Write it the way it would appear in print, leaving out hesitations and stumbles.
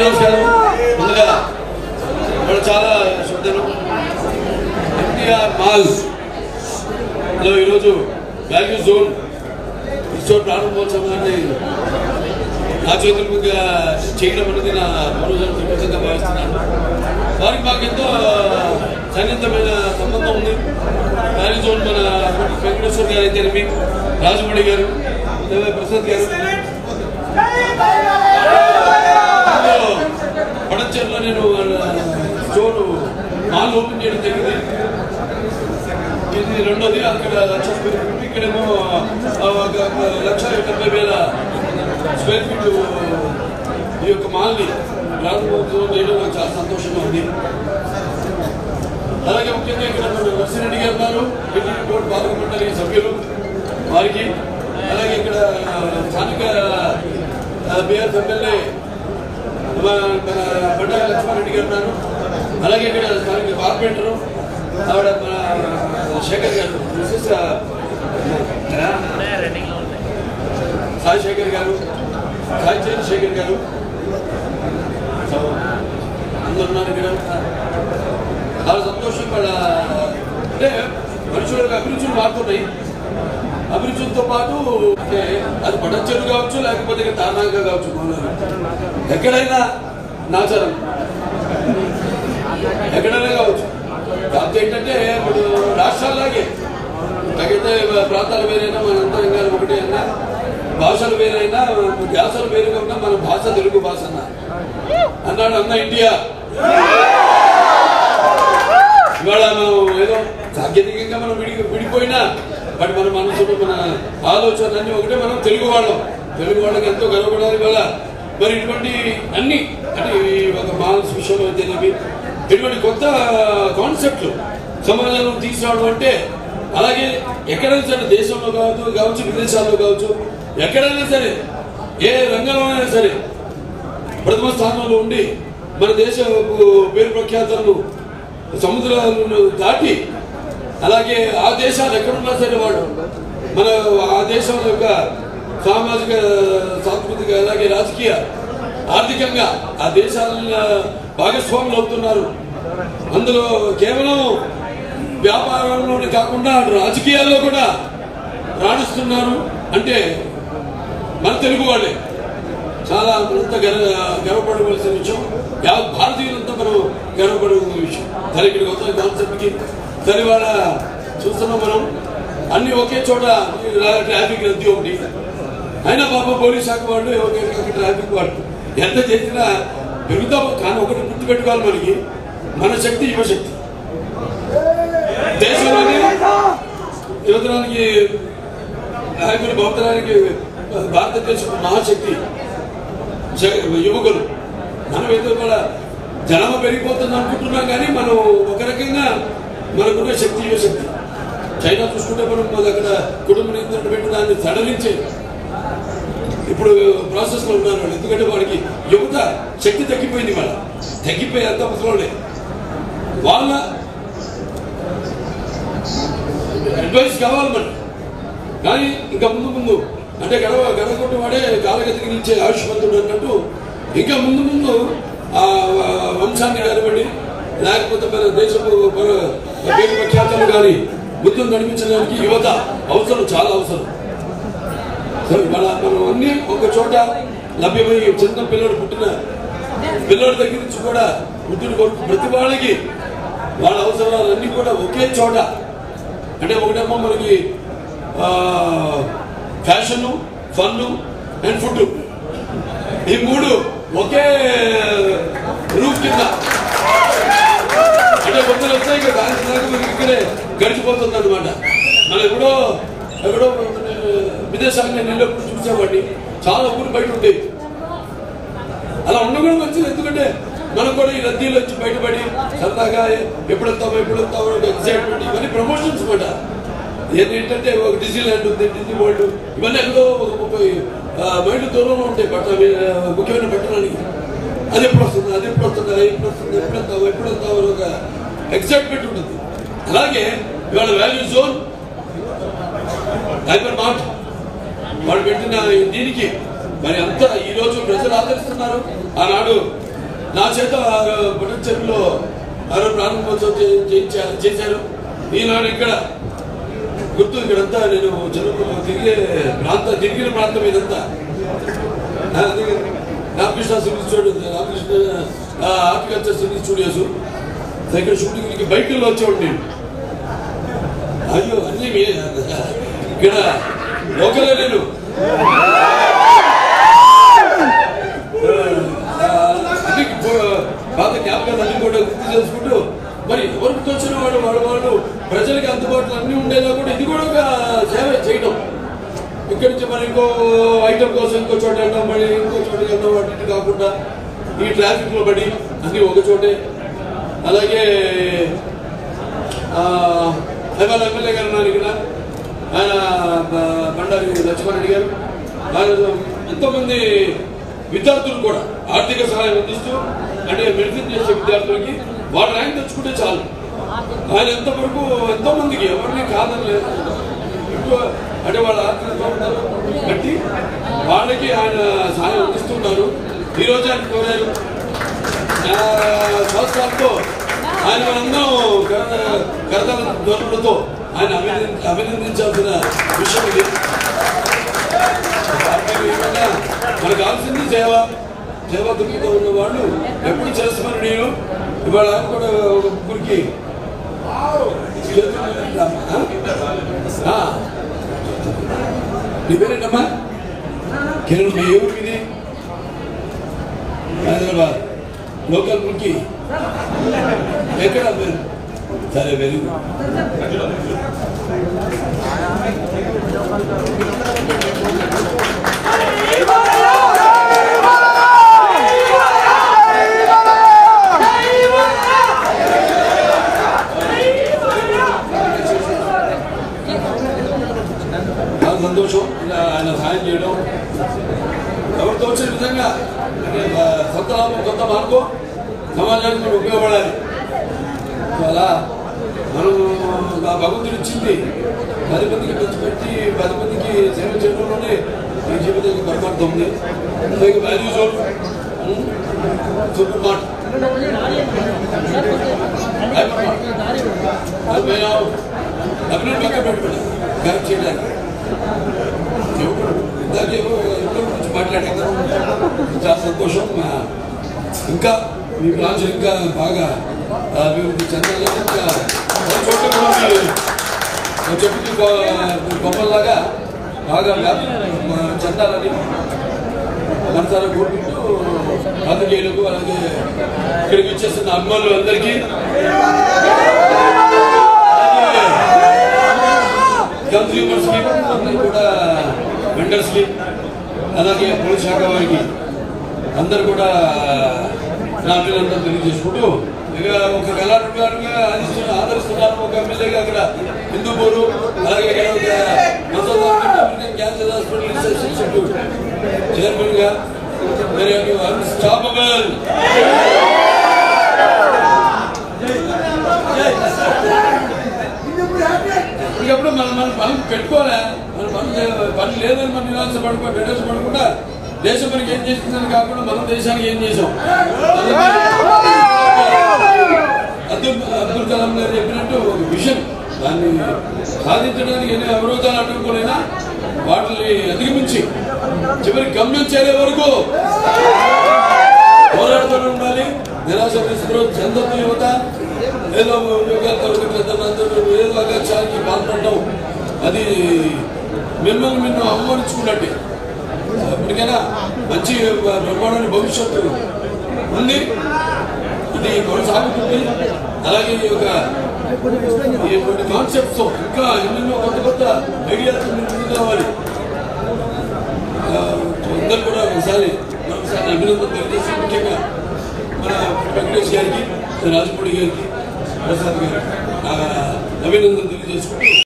నమస్కారం. ముందుగా వాళ్ళు చాలా శుద్ధను ఎన్టీఆర్ మాల్లో ఈరోజు వాల్యూ జోన్ ఇచ్చో ప్రారంభోత్సవాన్ని నా చేతుల మీద చేయడం అనేది నా పూర్వజన్మగా భావిస్తున్నాను. వారికి మాకెంతో సన్నిహితమైన సంబంధం ఉంది. వాల్యూ జోన్ మన వెంకటేశ్వర గారు అయితేనేమి, రాజమౌళి గారు, ప్రసాద్ గారు, పడచెరులో నేను స్టోర్ మాల్ ఓపెన్ చేయడం జరిగింది. ఇది రెండోది. అక్కడ ఇక్కడేమో 1,70,000 స్క్వేర్ ఫీట్ ఈ యొక్క మాల్ని ప్రారంభోత్సవం చేయడం నాకు చాలా సంతోషంగా ఉంది. అలాగే ముఖ్యంగా ఇక్కడ నర్సిరెడ్డి గారు ఉన్నారు, బోర్డు పార్లమెంటరీ సభ్యులు, వారికి అలాగే ఇక్కడ స్థానిక బీఆర్ఎస్ ఎమ్మెల్యే బండారి లక్ష్మారెడ్డి గారు ఉన్నారు. అలాగే ఇక్కడ స్థానిక కార్పొరేటరు ఆవిడ మన శేఖర్ గారు, సాయి శేఖర్ గారు, సాయి చంద్రశేఖర్ గారు అందరు ఉన్నారు ఇక్కడ. చాలా సంతోషం. వాళ్ళ అంటే మనుషులకు అభిరుచులు మారుతున్నాయి. అభిరుచులతో పాటు అది పడచెరు కావచ్చు, లేకపోతే తానాగా కావచ్చు, ఎక్కడైనా నాచారం ఎక్కడైనా కావచ్చు. కాకపోతే ఏంటంటే ఇప్పుడు రాష్ట్రాల్లాగే నాకైతే ప్రాంతాలు వేరైనా మనంతా ఇంకా ఒకటే అన్నా, భాషలు వేరైనా ధ్యాసలు వేరుగా ఉన్నా మన భాష తెలుగు భాష అన్నాడు అన్న ఇండియా. ఇవాళ మనం ఏదో సాంకేతికంగా మనం విడిపోయినా బట్ మన మనసులో మన ఆలోచన అన్ని ఒకటే. మనం తెలుగు వాళ్ళకి ఎంతో గర్వపడాలి. ఇవాళ మరి ఇటువంటి అన్ని అంటే ఒక మాల్స్ విషయంలో అయితేనేవి ఇటువంటి కొత్త కాన్సెప్ట్లు సమాజంలో తీసుకురావడం అంటే, అలాగే ఎక్కడైనా సరే దేశంలో కావచ్చు, విదేశాల్లో కావచ్చు, ఎక్కడైనా సరే ఏ రంగంలోనైనా సరే ప్రథమ స్థానంలో ఉండి మన దేశ పేరు ప్రఖ్యాతలను సముద్రాలను దాటి, అలాగే ఆ దేశాలు ఎక్కడున్నా సరే వాళ్ళు మన ఆ దేశం యొక్క సామాజిక, సాంస్కృతిక, అలాగే రాజకీయ, ఆర్థికంగా ఆ దేశాల భాగస్వాములు అవుతున్నారు. అందులో కేవలం వ్యాపారంలోనే కాకుండా రాజకీయాల్లో కూడా రాణిస్తున్నారు. అంటే మన తెలుగు వాళ్ళే. చాలా అంత గర్వపడవలసిన విషయం. భారతీయులంతా మనం గర్వపడవలసిన విషయం. సరే ఇక్కడికి వస్తున్న కాన్సెప్ట్కి సరే వాళ్ళ చూస్తున్నాం మనం అన్ని ఒకే చోట. ట్రాఫిక్ రద్దీ ఒకటి అయినా పాప పోలీస్ శాఖ వాళ్ళు ఒకే ట్రాఫిక్ వాళ్ళు ఎంత చేసినా పెరుగుతాం. కానీ ఒకటి గుర్తుపెట్టుకోవాలి, మనకి మన శక్తి యువశక్తి. దేశంలోనే యువతరానికి నాయకులు భవతరానికి భారతదేశం మహాశక్తి యువకులు. మనం ఏదో కూడా జనాభా పెరిగిపోతుంది అనుకుంటున్నాం, కానీ మనం ఒక రకంగా మనకున్న శక్తి యువశక్తి. చైనా చూసుకుంటే మనం అక్కడ కుటుంబ నియంత్రణ పెట్టి దాన్ని సడలించే ఇప్పుడు ప్రాసెస్ లో ఉన్నారు వాళ్ళు. ఎందుకంటే వాడికి యువత శక్తి తగ్గిపోయింది. వాళ్ళ తగ్గిపోయి అంత ముసలోనే. వాళ్ళ అడ్వైస్ కావాలి మనం. కానీ ఇంకా ముందు అంటే గడగొట్టు వాడే కాలగతికి నిలిచే ఆయుష్మంతుడు అన్నట్టు ఇంకా ముందు ఆ వంశాన్ని కానివ్వండి, లేకపోతే మన దేశపు పేరు ప్రఖ్యాతలు కానీ ముందు నడిపించడానికి యువత అవసరం, చాలా అవసరం. ఇవాళ మనం అన్ని ఒక చోట లభ్యమయ్యి చిన్న పుట్టిన పిల్లల దగ్గర నుంచి కూడా వృద్ధుల కొరకు ప్రతి వాళ్ళకి వాళ్ళ అవసరాలన్నీ కూడా ఒకే చోట. అంటే ఒకటేమో మనకి ఫ్యాషన్, ఫన్ అండ్ ఫుడ్, ఈ మూడు ఒకే రూప్ కింద. అంటే కొత్తలు వస్తాయి ఇక దాని మనకి ఇక్కడే గడిచిపోతుంది అనమాట. మనం ఎక్కడో విదేశాన్ని నేను వెళ్ళినప్పుడు చూసేవాడిని, చాలా ఊరు బయట ఉండేవి. అలా ఉండడం మంచిది. ఎందుకంటే మనం కూడా ఈ రద్దీలో వచ్చి బయటపడి సరదాగా ఎప్పుడు వెళ్తామో ఎక్సైట్మెంట్, ఇవన్నీ ప్రమోషన్స్ అనమాట. ఏంటంటే ఒక డిజీల్యాండ్ ఉంది, డిజీ వరల్డ్, ఇవన్నీ ఎక్కడో ఒక 30 మైళ్ళు దూరంలో ఉంటాయి ముఖ్యమైన పట్టణానికి. అది ఎప్పుడు వస్తుంది, ఎప్పుడు వెళ్తావు ఒక ఎక్సైట్మెంట్ ఉంటుంది. అలాగే ఇవాళ వాల్యూ జోన్, హైపర్ మార్ట్, వాళ్ళు పెట్టిన దీనికి మరి అంతా ఈరోజు ప్రజలు ఆదరిస్తున్నారు. ఆనాడు నా చేత పునశ్చర్యలో ప్రారంభోత్సవం చేశారు. ఈనాడు ఇక్కడ గుర్తు ఇక్కడంతా నేను తిరిగిన ప్రాంతం ఇదంతా రామకృష్ణ సినీ స్టూడియోస్, రామకృష్ణ హార్టికల్చర్ సినీ స్టూడియోస్. ఇక్కడ షూటింగ్కి బైకుల్లో వచ్చేవాడు నేను. అయ్యో అన్నీ ఇక్కడ లోకలే నేను. పాత జ్ఞాపకాలు అన్ని కూడా గుర్తు చేసుకుంటూ మరి ఎవరికి తోచిన వాళ్ళు ప్రజలకి అందుబాటులో అన్ని ఉండేలా కూడా ఇది కూడా ఒక సేవ చేయడం. ఇక్కడి నుంచి మరి ఇంకో ఐటమ్ కోసం ఇంకో చోట వెళ్తాం, మళ్ళీ ఇంకో చోట వెళ్తాం. వాటి కాకుండా ఈ ట్రాఫిక్ లో పడి అన్ని ఒక చోటే. అలాగే ఇవాళ ఎమ్మెల్యే గారు ఉన్నారు ఇక్కడ, ఆయన బండారి లక్ష్మణ్ రెడ్డి గారు. ఆయన ఎంతోమంది విద్యార్థులు కూడా ఆర్థిక సహాయం అందిస్తూ, అంటే మెడిసిన్ చేసే విద్యార్థులకి వాళ్ళ ర్యాంక్ తెచ్చుకుంటే చాలు. ఆయన ఎంతవరకు ఎంతో మందికి ఎవరిని కాదని లేదు, అంటే వాళ్ళ ఆర్థిక బట్టి వాళ్ళకి ఆయన సహాయం అందిస్తున్నారు. ఈరోజు ఆయన కోరారు సంవత్సరాలతో ఆయన మనందరం కరతాల ధోరణులతో ఆయన అభినందించాల్సిన విషయం ఇది. మనకు కావాల్సింది సేవా దృష్టితో ఉన్న వాళ్ళు ఎప్పుడు చేస్తున్నారు. నేను ఇవాళ కూడా ఒక ముగ్గురికి నీ పేరేంటమ్మా? కిరణ్. మీ ఊరు ఇది హైదరాబాద్ లోకల్ మురికి ఎక్కడ? సరే వెరీ గుడ్. చాలా సంతోషం ఆయన సహాయం చేయడం. ఎవరితో వచ్చిన విధంగా సొంత లాభం కొంత మార్గం సమాజానికి మనం ఉపయోగపడాలి. అలా మనం నా భగవంతుడు ఇచ్చింది 10 మందికి పంచిపెట్టి 10 మందికి సేవ చేయడంలోనే ఈ జీవితానికి పరమార్థం ఉంది. Value zone super mart Abhinav పక్క పెట్టుకున్నా కరెక్ట్ చేయడానికి. గురించి మాట్లాడాక చాలా సంతోషం. ఇంకా మీ బ్రాంచ్ ఇంకా బాగా అభివృద్ధి చెందాలి. ఇంకా చోట్ల కూడా మీరు చెట్టుకి బొమ్మల్లాగా బాగా వ్యాప్తి చెందాలని మనసారా కోరుకుంటూ రాజకీయాలకు అలాగే ఇక్కడికి వచ్చేస్తున్న అభిమానులు అందరికీ, కన్స్యూమర్స్ కి అందరూ కూడా, వెండర్స్ కి, అలాగే పోలీస్ శాఖ వారికి అందరు కూడా నా అభినందనలు తెలియజేసుకుంటూ, ఇక ఒక కళాకారులుగా ఆదరిస్తున్నారు. ఒక ఎమ్మెల్యేగా అక్కడ హిందూపూరు, అలాగే cancer hospital research institute chairman గా అన్స్టాపబుల్ ఇకప్పుడు మనం పెట్టుకోలే, మన పని లేదని మనం నిరాశపడకుండా దేశం మనకి ఏం చేస్తుందని కాకుండా మనం దేశానికి ఏం చేసాం. అబ్దుల్ కలాం గారు చెప్పినట్టు ఒక విజన్, దాన్ని సాధించడానికి ఎన్ని అవరోధాలు అడ్డుకోలేనా వాటిని అధిగమించి చివరికి గమ్యం చేరే వరకు పోరాడుతూనే ఉండాలి. నిరాశ చెందొద్దు యువత. ఏదో ఉద్యోగాలు తొలగించడం, ఏదో అగత్యానికి పాల్పడడం, అది మిమ్మల్ని అవమానించుకున్నట్టే. ఎప్పటికైనా మంచి బ్రహ్మాండమైన భవిష్యత్తు ఉంది, ఇది కొనసాగుతుంది. అలాగే ఈ యొక్క కొన్ని కాన్సెప్ట్స్ ఇంకా ఎన్నెన్నో కొత్త ఐడియాస్ కావాలి. అందరూ కూడా ఒకసారి అభినందన తెలియజేసి, ముఖ్యంగా మన వెంకటేష్ గారికి, రాజపూడి గారికి, ప్రసాద్ గారికి అభినందన తెలియజేసుకుంటూ